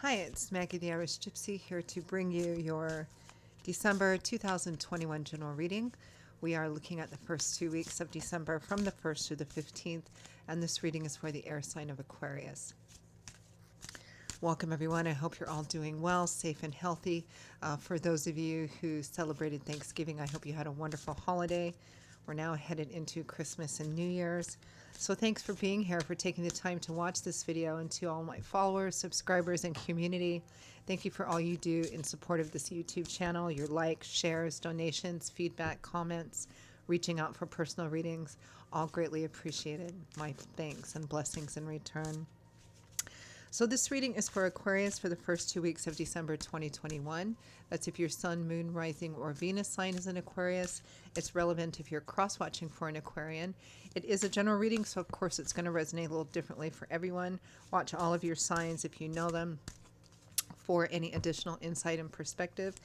Hi, it's Maggie the Irish Gypsy here to bring you your December 2021 general reading. We are looking at the first 2 weeks of December from the 1st to the 15th, and this reading is for the air sign of Aquarius. Welcome, everyone. I hope you're all doing well, safe, and healthy. For those of you who celebrated Thanksgiving, I hope you had a wonderful holiday. We're now headed into Christmas and New Year's. So thanks for being here, for taking the time to watch this video, and to all my followers, subscribers, and community. Thank you for all you do in support of this YouTube channel, your likes, shares, donations, feedback, comments, reaching out for personal readings, all greatly appreciated. My thanks and blessings in return. So this reading is for Aquarius for the first 2 weeks of December 2021. That's if your sun, moon, rising, or Venus sign is in Aquarius. It's relevant if you're cross-watching for an Aquarian. It is a general reading, so of course it's going to resonate a little differently for everyone. Watch all of your signs if you know them for any additional insight and perspective.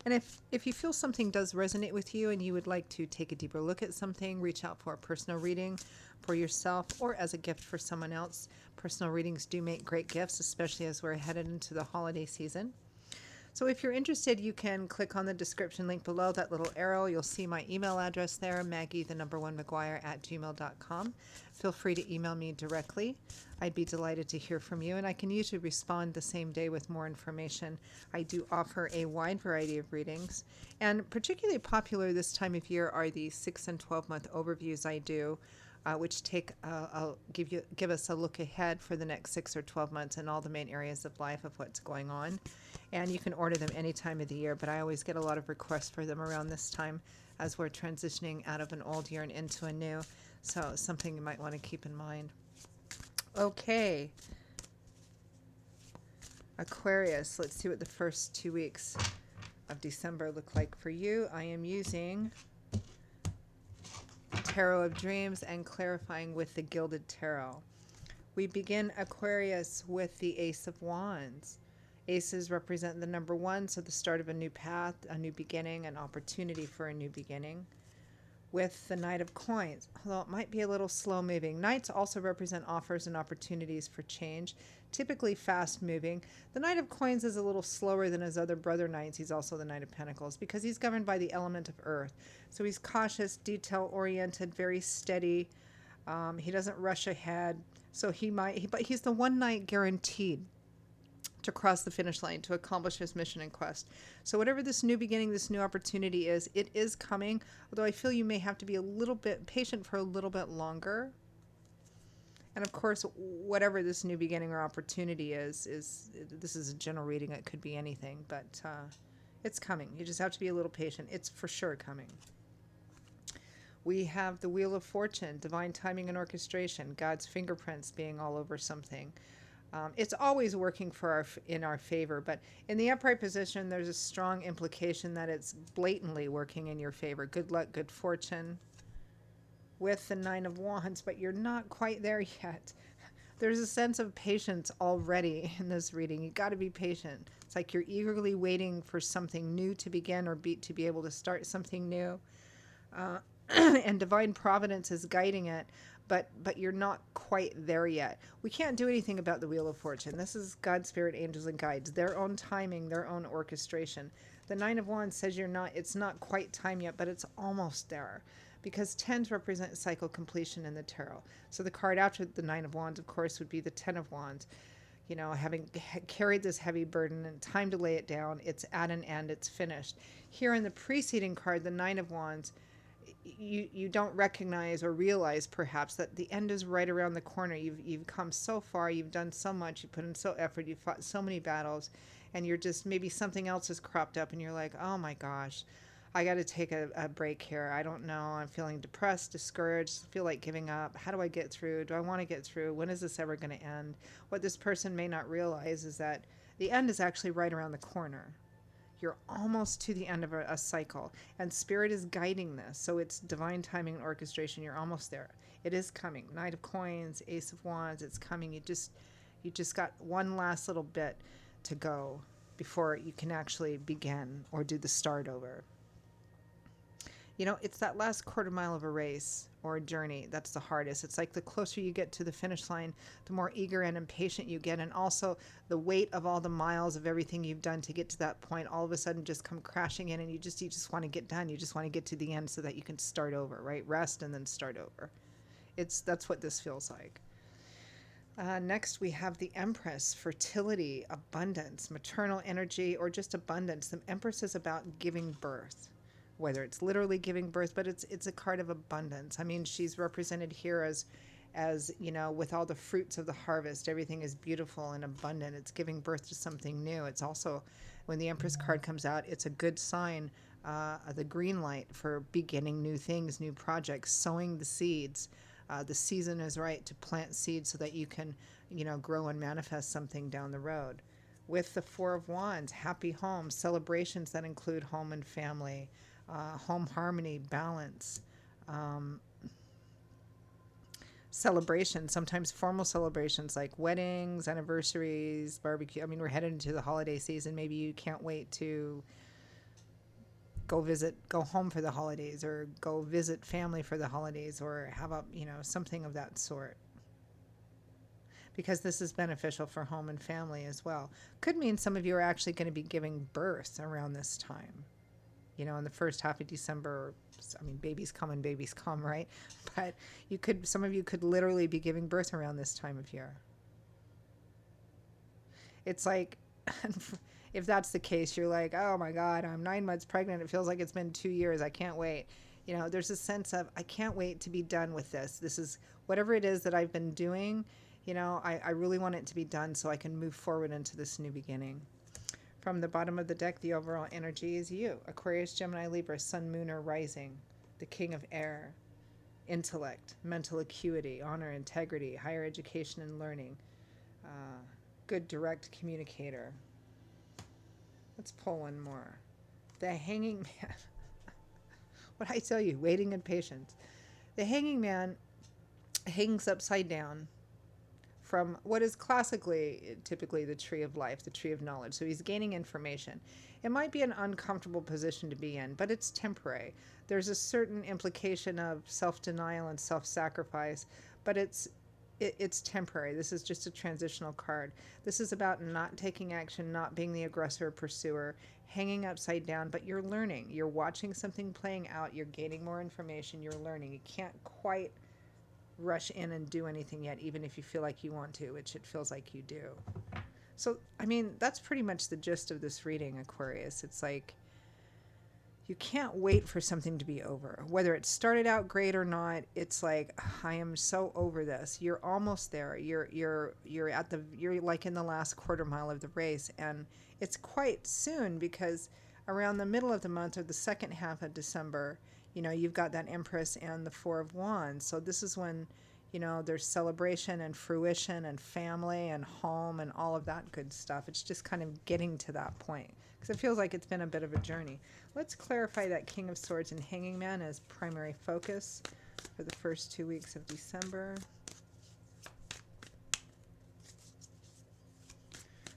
And if you feel something does resonate with you and you would like to take a deeper look at something, reach out for a personal reading for yourself or as a gift for someone else. Personal readings do make great gifts, especially as we're headed into the holiday season. So if you're interested, you can click on the description link below, that little arrow. You'll see my email address there, Maggie1McGuire@gmail.com. Feel free to email me directly. I'd be delighted to hear from you, and I can usually respond the same day with more information. I do offer a wide variety of readings, and particularly popular this time of year are the 6 and 12-month overviews I do, which give us a look ahead for the next 6 or 12 months in all the main areas of life of what's going on. And you can order them any time of the year, but I always get a lot of requests for them around this time as we're transitioning out of an old year and into a new. So something you might want to keep in mind. Okay. Aquarius, let's see what the first 2 weeks of December look like for you. I am using Tarot of Dreams and clarifying with the Gilded Tarot. We begin Aquarius with the Ace of Wands. Aces represent the number 1, so the start of a new path, a new beginning, an opportunity for a new beginning. With the Knight of Coins, although it might be a little slow moving. Knights also represent offers and opportunities for change, typically fast moving. The Knight of Coins is a little slower than his other brother knights. He's also the Knight of Pentacles because he's governed by the element of earth. So he's cautious, detail oriented, very steady. He doesn't rush ahead. So but he's the one knight guaranteed to cross the finish line, to accomplish his mission and quest. So whatever this new beginning, this new opportunity is, it is coming, although I feel you may have to be a little bit patient for a little bit longer. And of course, whatever this new beginning or opportunity is this is a general reading. It could be anything, but it's coming. You just have to be a little patient. It's for sure coming. We have the Wheel of Fortune, divine timing and orchestration, God's fingerprints being all over something. It's always working in our favor, but in the upright position, there's a strong implication that it's blatantly working in your favor. Good luck, good fortune. With the Nine of Wands, but you're not quite there yet. There's a sense of patience already in this reading. You got to be patient. It's like you're eagerly waiting for something new to begin or to be able to start something new. And divine providence is guiding it, but you're not quite there yet. We can't do anything about the Wheel of Fortune. This is God's spirit, angels, and guides, their own timing, their own orchestration. The Nine of Wands says it's not quite time yet, but it's almost there, because 10s represent cycle completion in the tarot. So the card after the Nine of Wands, of course, would be the 10 of Wands. You know, having carried this heavy burden and time to lay it down, it's at an end, it's finished. Here in the preceding card, the Nine of Wands, you don't recognize or realize perhaps that the end is right around the corner. You've come so far, you've done so much, you put in so effort, you've fought so many battles, and you're just, maybe something else has cropped up and you're like, oh my gosh, I got to take a break here. I don't know. I'm feeling depressed, discouraged, feel like giving up. How do I get through? Do I want to get through? When is this ever going to end? What this person may not realize is that the end is actually right around the corner. You're almost to the end of a cycle, and spirit is guiding this. So it's divine timing and orchestration. You're almost there. It is coming. Knight of Coins, Ace of Wands, it's coming. You just got one last little bit to go before you can actually begin or do the start over. You know, it's that last quarter mile of a race or a journey that's the hardest. It's like the closer you get to the finish line, the more eager and impatient you get. And also the weight of all the miles of everything you've done to get to that point all of a sudden just come crashing in, and you just want to get done. You just want to get to the end so that you can start over, right? Rest and then start over. That's what this feels like. Next, we have the Empress, fertility, abundance, maternal energy, or just abundance. The Empress is about giving birth, whether it's literally giving birth, but it's a card of abundance. I mean, she's represented here as you know, with all the fruits of the harvest, everything is beautiful and abundant. It's giving birth to something new. It's also, when the Empress card comes out, it's a good sign, the green light for beginning new things, new projects, sowing the seeds. The season is right to plant seeds so that you can, you know, grow and manifest something down the road. With the Four of Wands, happy home, celebrations that include home and family, home harmony, balance, um, celebrations, sometimes formal celebrations like weddings, anniversaries, barbecue. I mean, we're headed into the holiday season. Maybe you can't wait to go home for the holidays, or go visit family for the holidays, or have a, you know, something of that sort. Because this is beneficial for home and family as well. Could mean some of you are actually going to be giving birth around this time. You know, in the first half of December, I mean, babies come and babies come, right? But some of you could literally be giving birth around this time of year. It's like, if that's the case, you're like, oh my God, I'm 9 months pregnant. It feels like it's been 2 years. I can't wait. You know, there's a sense of, I can't wait to be done with this. This is whatever it is that I've been doing. You know, I really want it to be done so I can move forward into this new beginning. From the bottom of the deck, the overall energy is you. Aquarius, Gemini, Libra, Sun, Moon, or Rising. The King of Air. Intellect, mental acuity, honor, integrity, higher education and learning. Good direct communicator. Let's pull one more. The Hanging Man. What I tell you, waiting and patience. The Hanging Man hangs upside down from what is typically the tree of life, the tree of knowledge. So he's gaining information. It might be an uncomfortable position to be in, but it's temporary. There's a certain implication of self-denial and self-sacrifice, but it's temporary. This is just a transitional card. This is about not taking action, not being the aggressor or pursuer, hanging upside down, but you're learning. You're watching something playing out. You're gaining more information. You're learning. You can't quite rush in and do anything yet, even if you feel like you want to, which it feels like you do. So, I mean, that's pretty much the gist of this reading, Aquarius. It's like, you can't wait for something to be over. Whether it started out great or not, it's like, I am so over this. You're almost there. You're like in the last quarter mile of the race, and it's quite soon, because around the middle of the month or the second half of December, you know, you've got that Empress and the Four of Wands. So this is when, you know, there's celebration and fruition and family and home and all of that good stuff. It's just kind of getting to that point, because it feels like it's been a bit of a journey. Let's clarify that King of Swords and Hanging Man as primary focus for the first 2 weeks of December.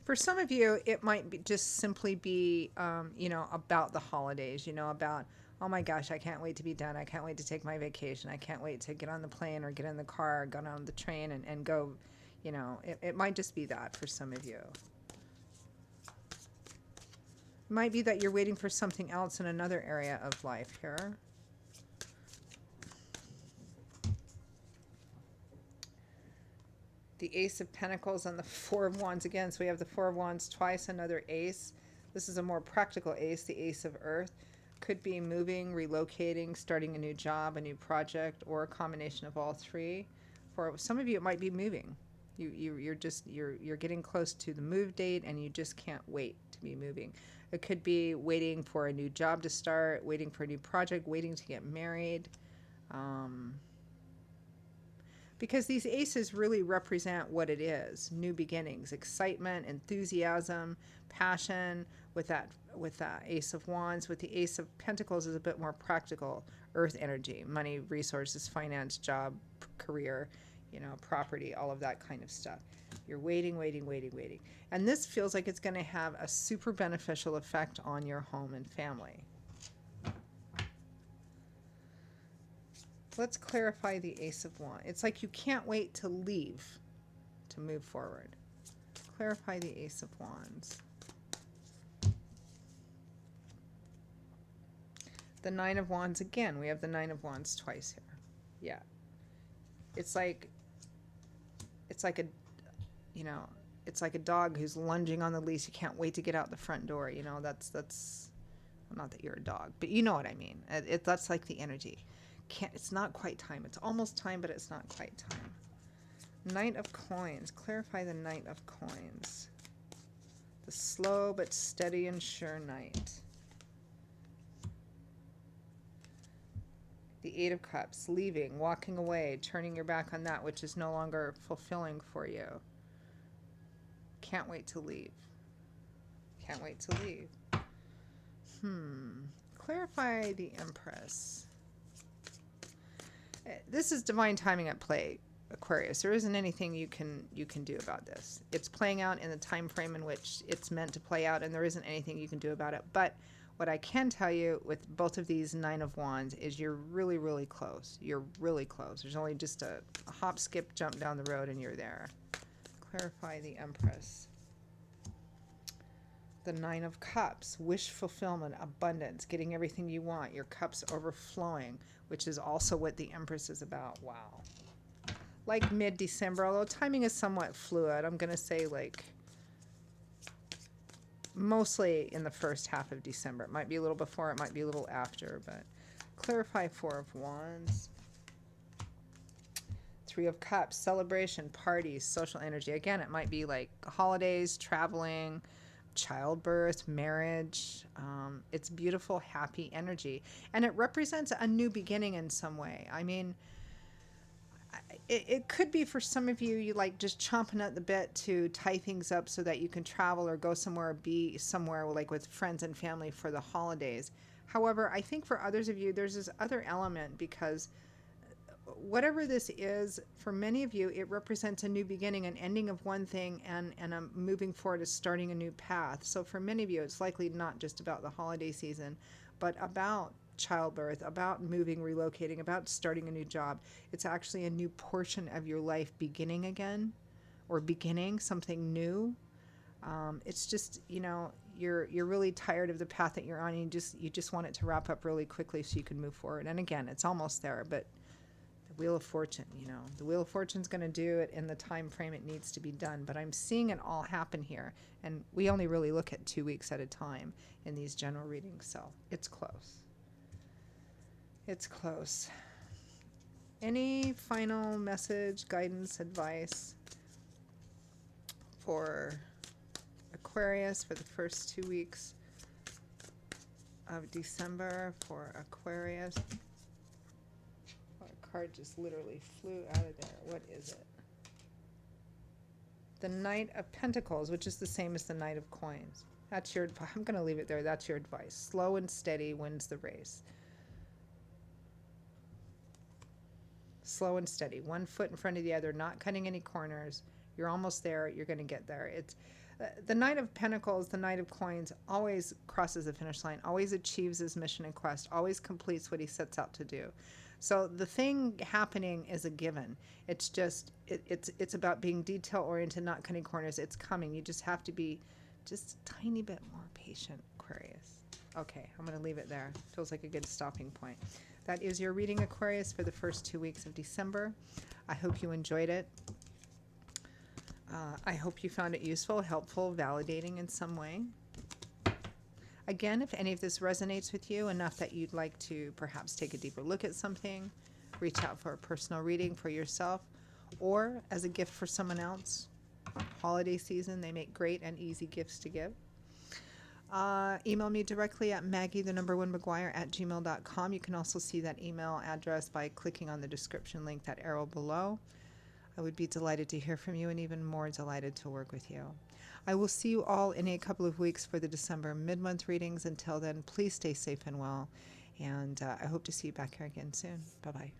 For some of you, it might just simply be, you know, about the holidays, you know, about, oh my gosh, I can't wait to be done. I can't wait to take my vacation. I can't wait to get on the plane or get in the car or get on the train and go, you know, it might just be that for some of you. It might be that you're waiting for something else in another area of life here. The Ace of Pentacles and the Four of Wands again. So we have the Four of Wands twice, another ace. This is a more practical ace, the Ace of Earth. Could be moving, relocating, starting a new job, a new project, or a combination of all three. For some of you, it might be moving. You're getting close to the move date, and you just can't wait to be moving. It could be waiting for a new job to start, waiting for a new project, waiting to get married. Because these aces really represent what it is: new beginnings, excitement, enthusiasm, passion. With that Ace of Wands, with the Ace of Pentacles is a bit more practical, earth energy, money, resources, finance, job, career, you know, property, all of that kind of stuff. You're waiting. And this feels like it's going to have a super beneficial effect on your home and family. Let's clarify the Ace of Wands. It's like you can't wait to leave, to move forward. Clarify the Ace of Wands. The Nine of Wands again. We have the Nine of Wands twice here. Yeah. It's like a, you know, it's like a dog who's lunging on the leash. You can't wait to get out the front door. You know, that's well, not that you're a dog, but you know what I mean. That's like the energy. It's not quite time. It's almost time, but it's not quite time. Knight of Coins. Clarify the Knight of Coins. The slow but steady and sure knight. The Eight of Cups. Leaving, walking away, turning your back on that which is no longer fulfilling for you. Can't wait to leave. Can't wait to leave. Clarify the Empress. This is divine timing at play, Aquarius. There isn't anything you can do about this. It's playing out in the time frame in which it's meant to play out, and there isn't anything you can do about it. But what I can tell you with both of these Nine of Wands is you're really, really close. You're really close. There's only just a hop, skip, jump down the road, and you're there. Clarify the Empress. The Nine of Cups. Wish fulfillment, abundance, getting everything you want. Your cups overflowing, which is also what the Empress is about. Wow. Like mid-December, although timing is somewhat fluid. I'm going to say like mostly in the first half of December. It might be a little before, it might be a little after, but clarify Four of Wands. Three of Cups, celebration, parties, social energy. Again, it might be like holidays, traveling, childbirth, marriage. It's beautiful, happy energy. And it represents a new beginning in some way. I mean, it could be for some of you, you like just chomping at the bit to tie things up so that you can travel or go somewhere or be somewhere like with friends and family for the holidays. However, I think for others of you, there's this other element because whatever this is, for many of you, it represents a new beginning, an ending of one thing, and a moving forward is starting a new path. So for many of you, it's likely not just about the holiday season, but about childbirth, about moving, relocating, about starting a new job. It's actually a new portion of your life beginning again, or beginning something new. It's just, you know, you're really tired of the path that you're on, and you just want it to wrap up really quickly so you can move forward. And again, it's almost there, but the Wheel of Fortune, you know, the Wheel of Fortune's going to do it in the time frame it needs to be done. But I'm seeing it all happen here, and we only really look at 2 weeks at a time in these general readings, so it's close. It's close. Any final message, guidance, advice for Aquarius for the first 2 weeks of December for Aquarius? Oh, a card just literally flew out of there. What is it? The Knight of Pentacles, which is the same as the Knight of Coins. That's your advice. I'm going to leave it there. That's your advice. Slow and steady wins the race. Slow and steady. One foot in front of the other, not cutting any corners. You're almost there. You're going to get there. It's the Knight of Pentacles, the Knight of Coins, always crosses the finish line, always achieves his mission and quest, always completes what he sets out to do. So the thing happening is a given. It's just, it's about being detail-oriented, not cutting corners. It's coming. You just have to be just a tiny bit more patient, Aquarius. Okay, I'm going to leave it there. Feels like a good stopping point. That is your reading, Aquarius, for the first 2 weeks of December. I hope you enjoyed it. I hope you found it useful, helpful, validating in some way. Again, if any of this resonates with you enough that you'd like to perhaps take a deeper look at something, reach out for a personal reading for yourself or as a gift for someone else. Holiday season, they make great and easy gifts to give. Email me directly at maggie1mcguire@gmail.com. You can also see that email address by clicking on the description link, that arrow below. I would be delighted to hear from you and even more delighted to work with you. I will see you all in a couple of weeks for the December mid-month readings. Until then, please stay safe and well, and I hope to see you back here again soon. Bye-bye.